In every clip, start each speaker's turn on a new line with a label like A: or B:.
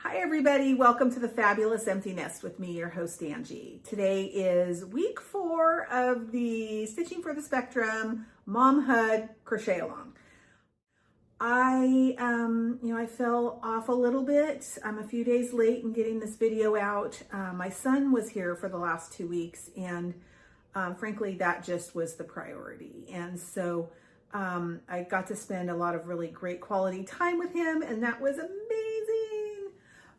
A: Hi everybody, welcome to the Fabulous Empty Nest with me, your host Angie. Today is week 4 of the Stitching for the Spectrum Mom HUD Crochet Along. I fell off a little bit. I'm a few days late in getting this video out. My son was here for the last 2 weeks and frankly that just was the priority. And so I got to spend a lot of really great quality time with him and that was amazing.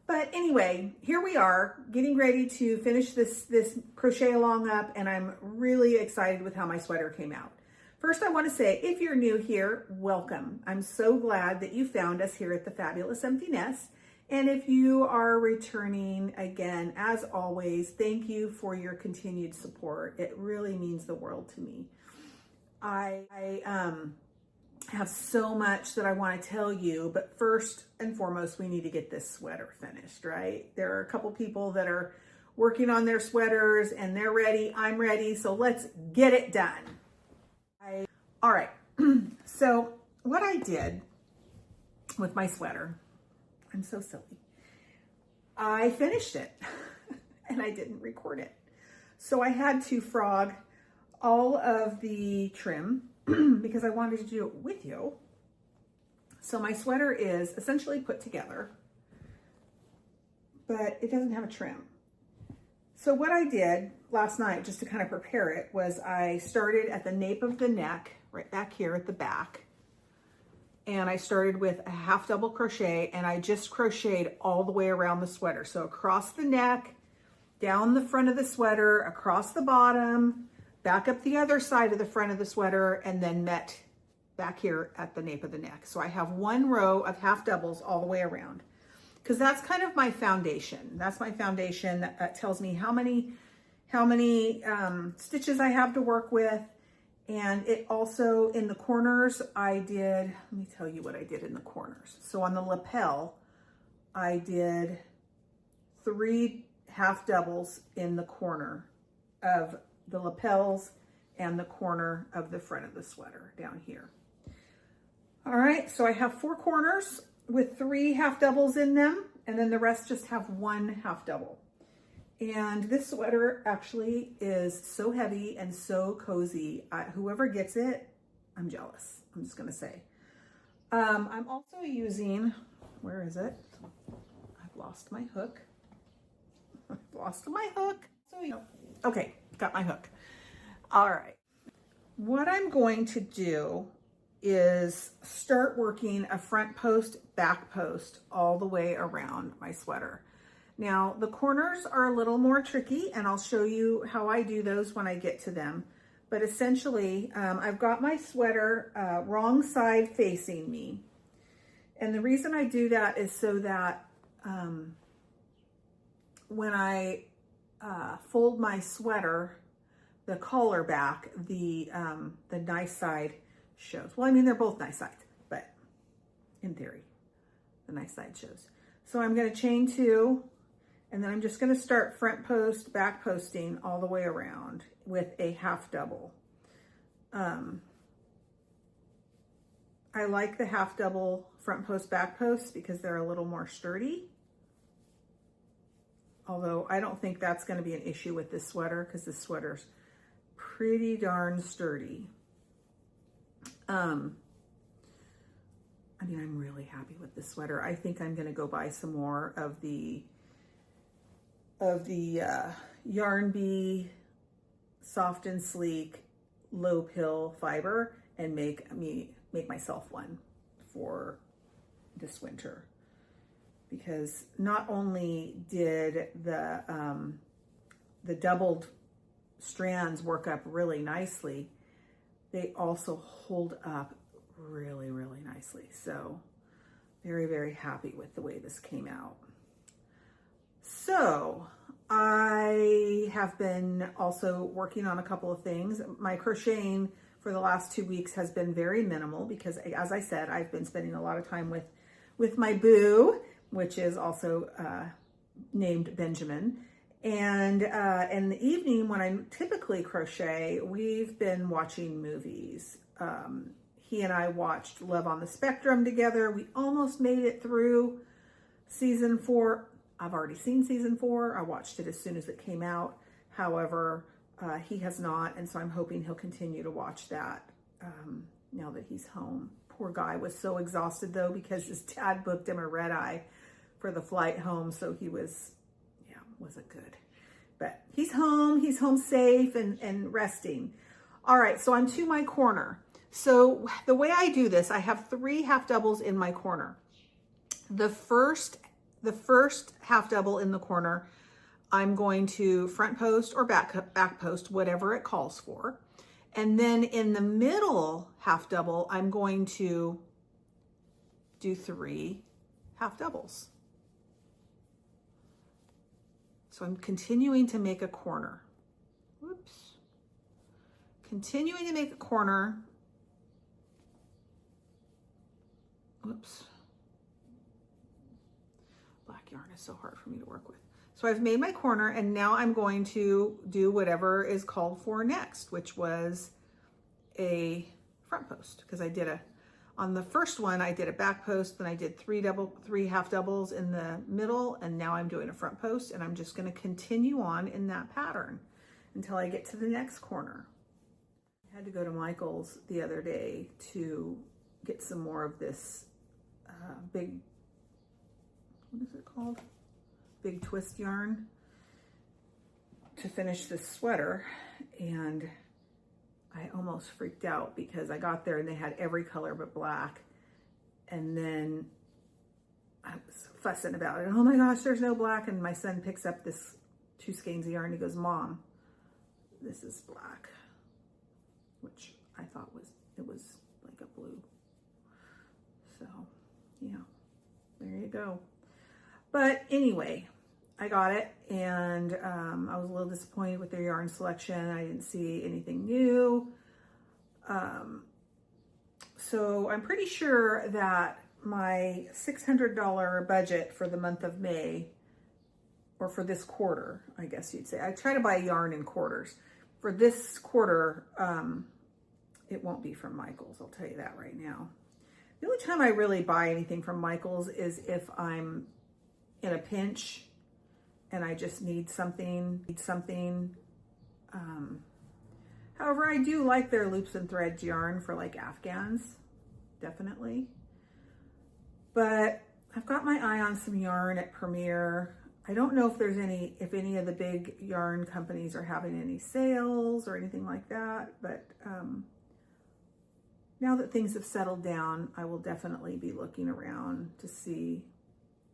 A: But anyway, here we are getting ready to finish this crochet along up and I'm really excited with how my sweater came out. First, I want to say, if you're new here, welcome. I'm so glad that you found us here at the Fabulous Empty Nest. And if you are returning, again, as always, thank you for your continued support. It really means the world to me. I have so much that I want to tell you, but first and foremost, we need to get this sweater finished, right? There are a couple people that are working on their sweaters and they're ready, I'm ready, so let's get it done. All right, so what I did with my sweater, I'm so silly, I finished it and I didn't record it. So I had to frog all of the trim because I wanted to do it with you. So my sweater is essentially put together, but it doesn't have a trim. So what I did last night, just to kind of prepare it, was I started at the nape of the neck, right back here at the back. And I started with a half double crochet and I just crocheted all the way around the sweater. So across the neck, down the front of the sweater, across the bottom, back up the other side of the front of the sweater, and then met back here at the nape of the neck. So I have one row of half doubles all the way around because that's kind of my foundation. That's my foundation that tells me how many stitches I have to work with. And it also, in the corners, let me tell you what I did in the corners. So on the lapel, I did 3 half doubles in the corner of the lapels and the corner of the front of the sweater down here. All right, so I have 4 corners with 3 half doubles in them, and then the rest just have 1 half double. And this sweater actually is so heavy and so cozy. Whoever gets it, I'm jealous. I'm just gonna say. I'm also using, where is it? I've lost my hook. I've lost my hook. Okay, got my hook. All right. What I'm going to do is start working a front post, back post all the way around my sweater. Now, the corners are a little more tricky, and I'll show you how I do those when I get to them. But essentially, I've got my sweater wrong side facing me. And the reason I do that is so that when I fold my sweater, the collar back, the nice side shows. Well, I mean, they're both nice sides, but in theory, the nice side shows. So I'm going to chain 2. And then I'm just going to start front post, back posting all the way around with a half double. I like the half double front post, back post because they're a little more sturdy. Although I don't think that's going to be an issue with this sweater because this sweater's pretty darn sturdy. I'm really happy with this sweater. I think I'm going to go buy some more of the Yarn Bee soft and sleek low pill fiber and make myself one for this winter, because not only did the doubled strands work up really nicely, they also hold up really, really nicely. So very, very happy with the way this came out. So I have been also working on a couple of things. My crocheting for the last 2 weeks has been very minimal because, as I said, I've been spending a lot of time with my boo, which is also named Benjamin. And in the evening when I typically crochet, we've been watching movies. He and I watched Love on the Spectrum together. We almost made it through Season 4, I've already seen season 4. I watched it as soon as it came out. However, he has not, and so I'm hoping he'll continue to watch that now that he's home. Poor guy was so exhausted though, because his dad booked him a red eye for the flight home, so he was, yeah, wasn't good. But he's home safe and resting. All right, so I'm to my corner. So the way I do this, I have 3 half doubles in my corner. The first half double in the corner, I'm going to front post or back post, whatever it calls for. And then in the middle half double, I'm going to do 3 half doubles. So I'm continuing to make a corner. Whoops. Continuing to make a corner. Whoops. Black yarn is so hard for me to work with. So I've made my corner, and now I'm going to do whatever is called for next, which was a front post, because I did on the first one, I did a back post, then I did 3 half doubles in the middle, and now I'm doing a front post, and I'm just going to continue on in that pattern until I get to the next corner. I had to go to Michael's the other day to get some more of this big, what is it called? Big twist yarn to finish this sweater, and I almost freaked out because I got there and they had every color but black, and then I was fussing about it. Oh my gosh, there's no black. And my son picks up this 2 skeins of yarn. He goes, Mom, this is black, which I thought it was like a blue. So yeah, there you go. But anyway, I got it, and I was a little disappointed with their yarn selection. I didn't see anything new. So I'm pretty sure that my $600 budget for the month of May, or for this quarter, I guess you'd say. I try to buy yarn in quarters. For this quarter, it won't be from Michael's, I'll tell you that right now. The only time I really buy anything from Michael's is if I'm in a pinch and I just need something. However, I do like their loops and threads yarn for like Afghans, definitely. But I've got my eye on some yarn at Premier. I don't know if any of the big yarn companies are having any sales or anything like that, but now that things have settled down, I will definitely be looking around to see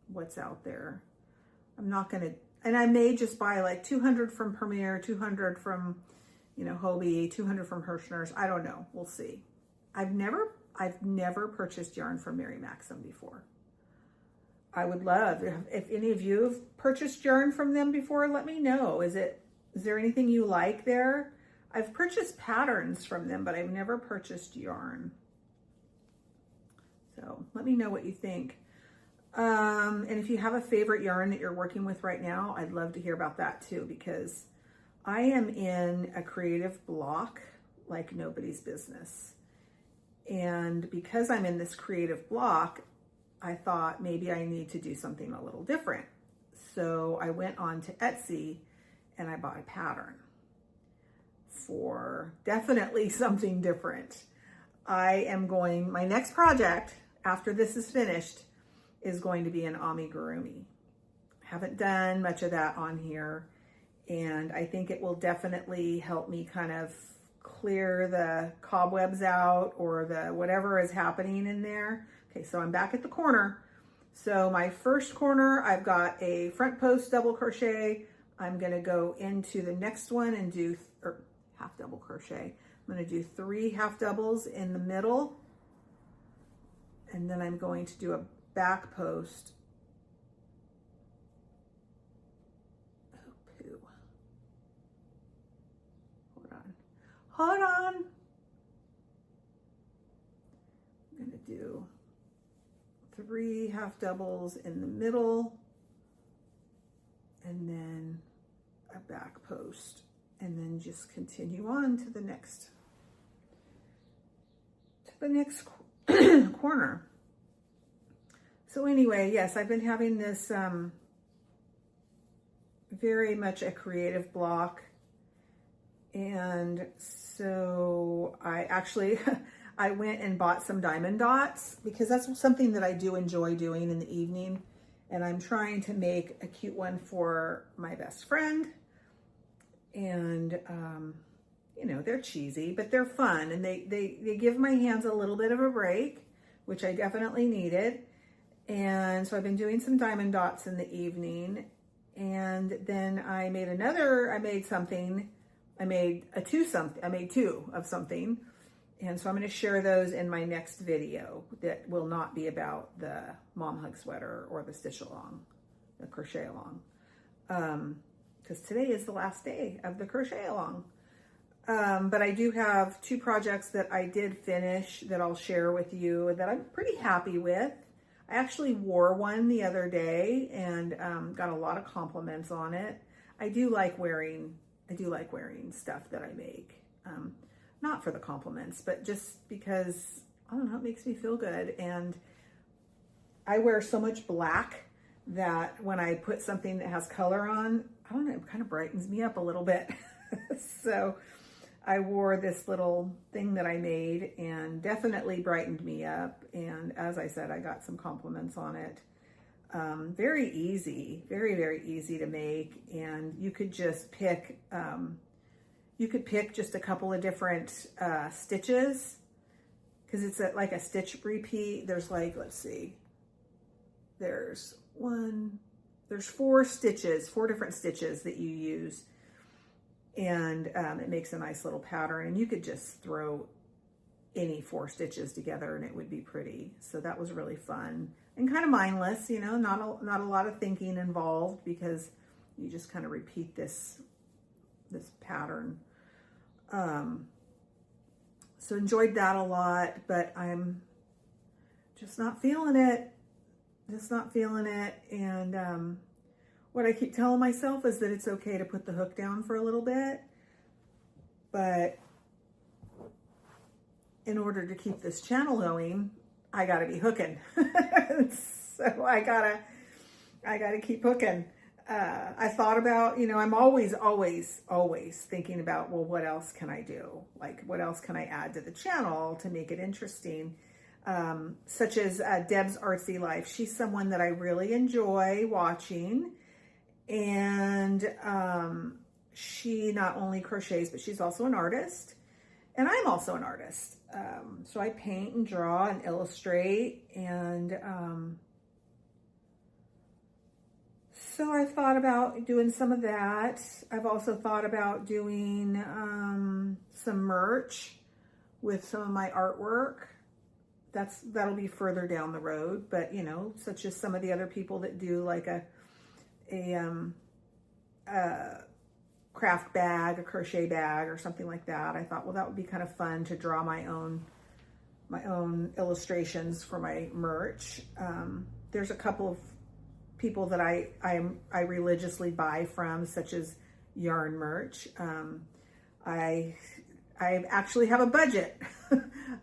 A: what's out there. I'm not gonna, and I may just buy like 200 from Premier, 200 from, Hobie, 200 from Hirschner's. I don't know, we'll see. I've never purchased yarn from Mary Maxim before. I would love, if any of you have purchased yarn from them before, let me know. Is there anything you like there? I've purchased patterns from them, but I've never purchased yarn. So let me know what you think. And if you have a favorite yarn that you're working with right now, I'd love to hear about that too, because I am in a creative block like nobody's business. And because I'm in this creative block, I thought maybe I need to do something a little different. So I went on to Etsy and I bought a pattern for definitely something different. My next project after this is finished is going to be an amigurumi. Haven't done much of that on here, and I think it will definitely help me kind of clear the cobwebs out or the whatever is happening in there. Okay, so I'm back at the corner. So my first corner, I've got a front post double crochet. I'm gonna go into the next one and do, or half double crochet. I'm gonna do 3 half doubles in the middle, and then I'm going to do a back post. Oh, poo. Hold on. I'm gonna do 3 half doubles in the middle, and then a back post, and then just continue on to the next corner. So anyway, yes, I've been having this very much a creative block. And so I actually, I went and bought some diamond dots because that's something that I do enjoy doing in the evening. And I'm trying to make a cute one for my best friend. And, you know, they're cheesy, but they're fun. And they give my hands a little bit of a break, which I definitely needed. And so I've been doing some diamond dots in the evening. And then I made two of something. And so I'm going to share those in my next video that will not be about the mom hug sweater or the stitch along, the crochet along. Because today is the last day of the crochet along. But I do have 2 projects that I did finish that I'll share with you that I'm pretty happy with. I actually wore one the other day and got a lot of compliments on it. I do like wearing stuff that I make. Not for the compliments, but just because, I don't know, it makes me feel good. And I wear so much black that when I put something that has color on, I don't know, it kind of brightens me up a little bit. So I wore this little thing that I made and definitely brightened me up. And as I said, I got some compliments on it. Very easy, very, very easy to make. And you could just pick, just a couple of different stitches because it's like a stitch repeat. There's like, let's see, there's 4 stitches, 4 different stitches that you use. And it makes a nice little pattern, and you could just throw any 4 stitches together and it would be pretty. So that was really fun and kind of mindless, you know, not a lot of thinking involved because you just kind of repeat this pattern. So enjoyed that a lot, but I'm just not feeling it. And what I keep telling myself is that it's okay to put the hook down for a little bit, but in order to keep this channel going, I gotta be hooking. So I gotta keep hooking. I thought about, you know, I'm always thinking about, well, what else can I do? Like, what else can I add to the channel to make it interesting? Such as Deb's Artsy Life. She's someone that I really enjoy watching. And she not only crochets, but she's also an artist. And I'm also an artist. So I paint and draw and illustrate. And so I thought about doing some of that. I've also thought about doing some merch with some of my artwork. That'll be further down the road. But, you know, such as some of the other people that do like a craft bag, a crochet bag or something like that. I thought, well, that would be kind of fun to draw my own illustrations for my merch. There's a couple of people that I religiously buy from, such as Yarn Merch. I actually have a budget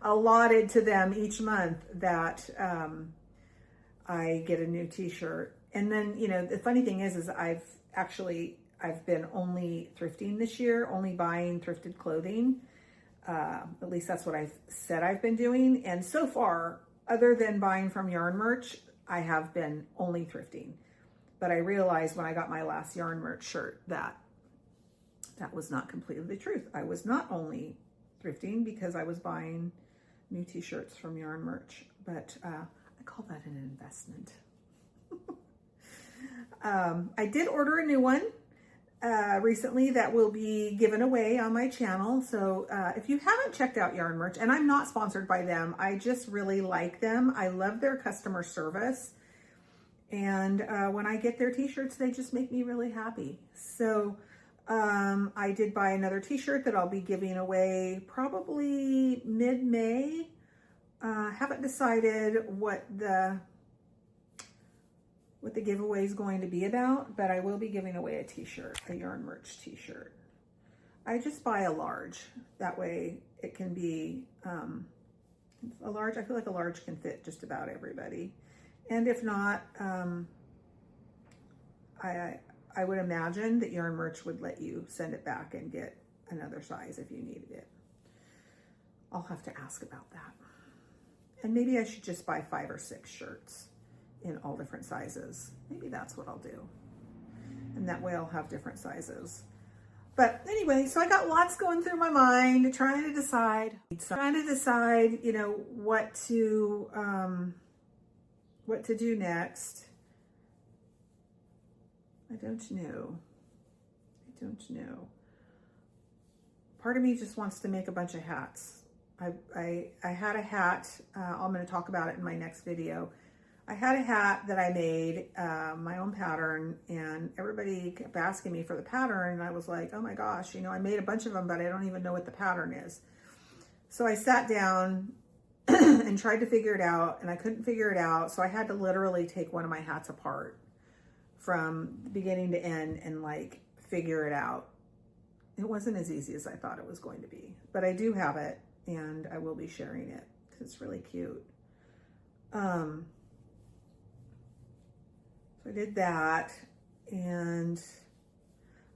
A: allotted to them each month that I get a new t-shirt. And then, you know, the funny thing is I've been only thrifting this year, only buying thrifted clothing. At least that's what I've said I've been doing. And so far, other than buying from Yarn Merch, I have been only thrifting. But I realized when I got my last Yarn Merch shirt that was not completely the truth. I was not only thrifting because I was buying new t-shirts from Yarn Merch, but I call that an investment. I did order a new one recently that will be given away on my channel. So if you haven't checked out Yarn Merch, and I'm not sponsored by them, I just really like them. I love their customer service. And when I get their t-shirts, they just make me really happy. So I did buy another t-shirt that I'll be giving away probably mid-May. Haven't decided what the giveaway is going to be about, but I will be giving away a t-shirt, a Yarn Merch t-shirt. I just buy a large. That way it can be a large. I feel like a large can fit just about everybody. And if not, I would imagine that Yarn Merch would let you send it back and get another size if you needed it. I'll have to ask about that. And maybe I should just buy 5 or 6 shirts in all different sizes. Maybe that's what I'll do. And that way I'll have different sizes. But anyway, so I got lots going through my mind, trying to decide, you know, what to do next. I don't know. Part of me just wants to make a bunch of hats. I had a hat, I'm going to talk about it in my next video. I had a hat that I made, my own pattern, and everybody kept asking me for the pattern, and I was like, oh my gosh, you know, I made a bunch of them, but I don't even know what the pattern is. So I sat down and tried to figure it out, and I couldn't figure it out, so I had to literally take one of my hats apart from beginning to end and like figure it out. It wasn't as easy as I thought it was going to be, but I do have it, and I will be sharing it because it's really cute. So I did that, and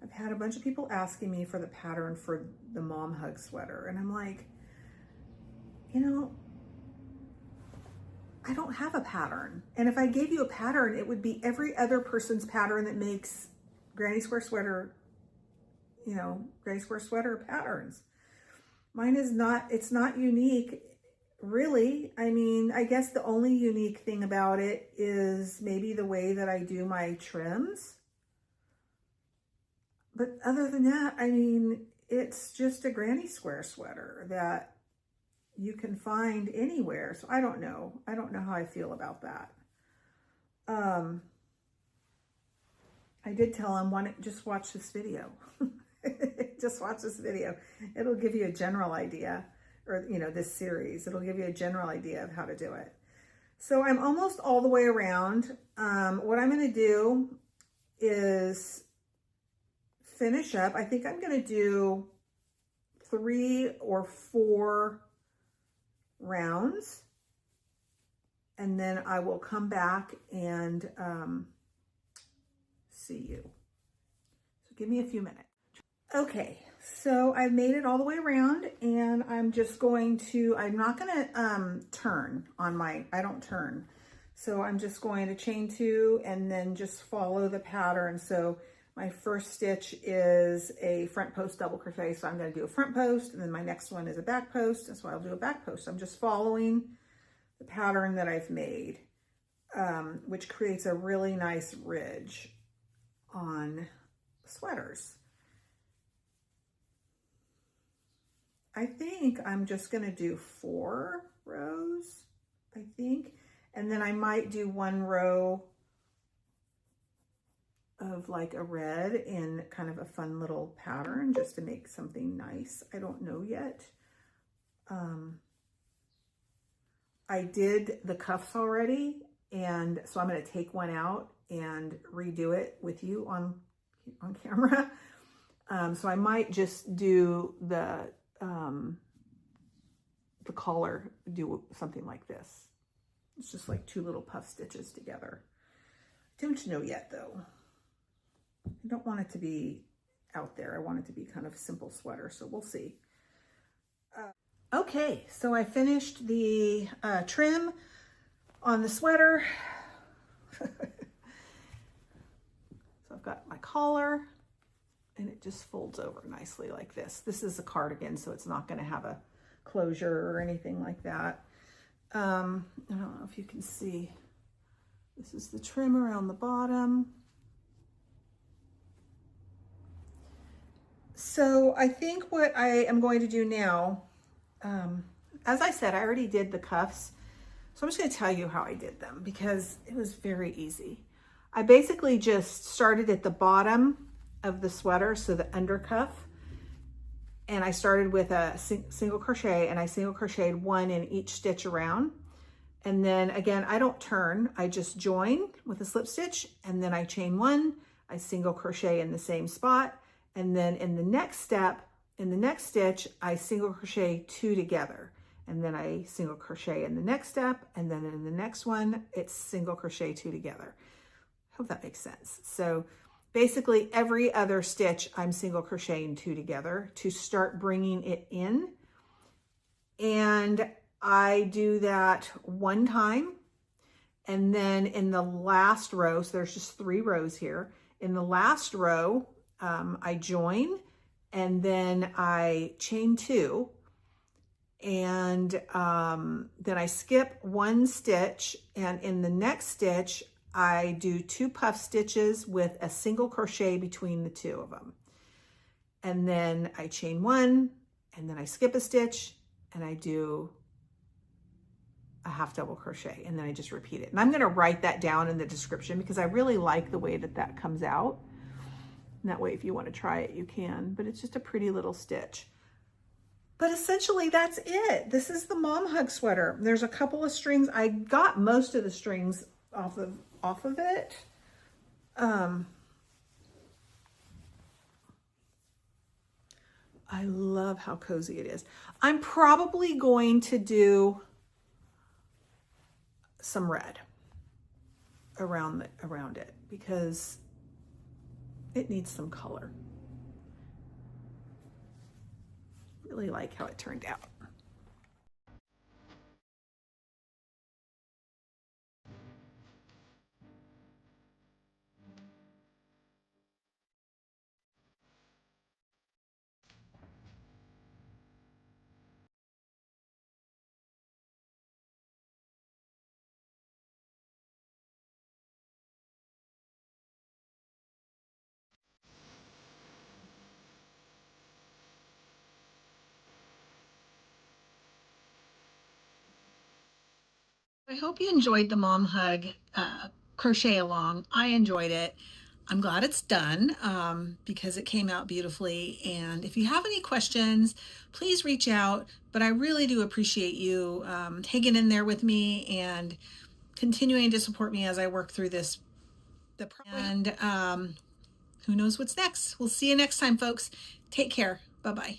A: I've had a bunch of people asking me for the pattern for the mom hug sweater, and I'm like, you know, I don't have a pattern. And if I gave you a pattern, it would be every other person's pattern that makes granny square sweater, you know, granny square sweater patterns. Mine is not, it's not unique, really. I mean, I guess the only unique thing about it is maybe the way that I do my trims. But other than that, I mean, it's just a granny square sweater that you can find anywhere. So I don't know. I don't know how I feel about that. I did tell him, just watch this video. Just watch this video. It'll give you a general idea, or, you know, this series. It'll give you a general idea of how to do it. So I'm almost all the way around. What I'm going to do is finish up. I think I'm going to do 3 or 4 rounds, and then I will come back and see you. So give me a few minutes. Okay, so I've made it all the way around, and I'm just going to, I'm not going to turn on my, I don't turn. So I'm just going to chain 2 and then just follow the pattern. So my first stitch is a front post double crochet. So I'm going to do a front post, and then my next one is a back post. And so I'll do a back post. I'm just following the pattern that I've made, which creates a really nice ridge on sweaters. I think I'm just going to do 4 rows, I think. And then I might do 1 row of like a red in kind of a fun little pattern just to make something nice. I don't know yet. I did the cuffs already, and so I'm going to take one out and redo it with you on camera. So I might just do the collar, do something like this. It's just like 2 little puff stitches together. Don't know yet though. I don't want it to be out there. I want it to be kind of a simple sweater, so we'll see. Okay, so I finished the trim on the sweater. So I've got my collar, and it just folds over nicely like this. This is a cardigan, so it's not going to have a closure or anything like that. I don't know if you can see. This is the trim around the bottom. So I think what I am going to do now, as I said, I already did the cuffs. So I'm just going to tell you how I did them because it was very easy. I basically just started at the bottom of the sweater, so the under cuff, and I started with a single crochet, and I single crocheted 1 in each stitch around. And then again, I don't turn, I just join with a slip stitch, and then I chain 1, I single crochet in the same spot, and then in the next step, in the next stitch, I single crochet 2 together. and then I single crochet in the next step, and then in the next one, it's single crochet 2 together. Hope that makes sense. So basically every other stitch, I'm single crocheting 2 together to start bringing it in. And I do that one time. And then in the last row, so there's just 3 rows here. In the last row, I join, and then I chain 2. And then I skip 1 stitch, and in the next stitch, I do 2 puff stitches with a single crochet between the 2 of them. And then I chain 1, and then I skip a stitch, and I do a half double crochet, and then I just repeat it. And I'm going to write that down in the description because I really like the way that that comes out. And that way, if you want to try it, you can, but it's just a pretty little stitch. But essentially that's it. This is the mom hug sweater. There's a couple of strings. I got most of the strings off of it. I love how cozy it is. I'm probably going to do some red around it because it needs some color. Really like how it turned out. I hope you enjoyed the mom hug crochet along. I enjoyed it. I'm glad it's done because it came out beautifully. And if you have any questions, please reach out. But I really do appreciate you hanging in there with me and continuing to support me as I work through this. And who knows what's next? We'll see you next time, folks. Take care. Bye-bye.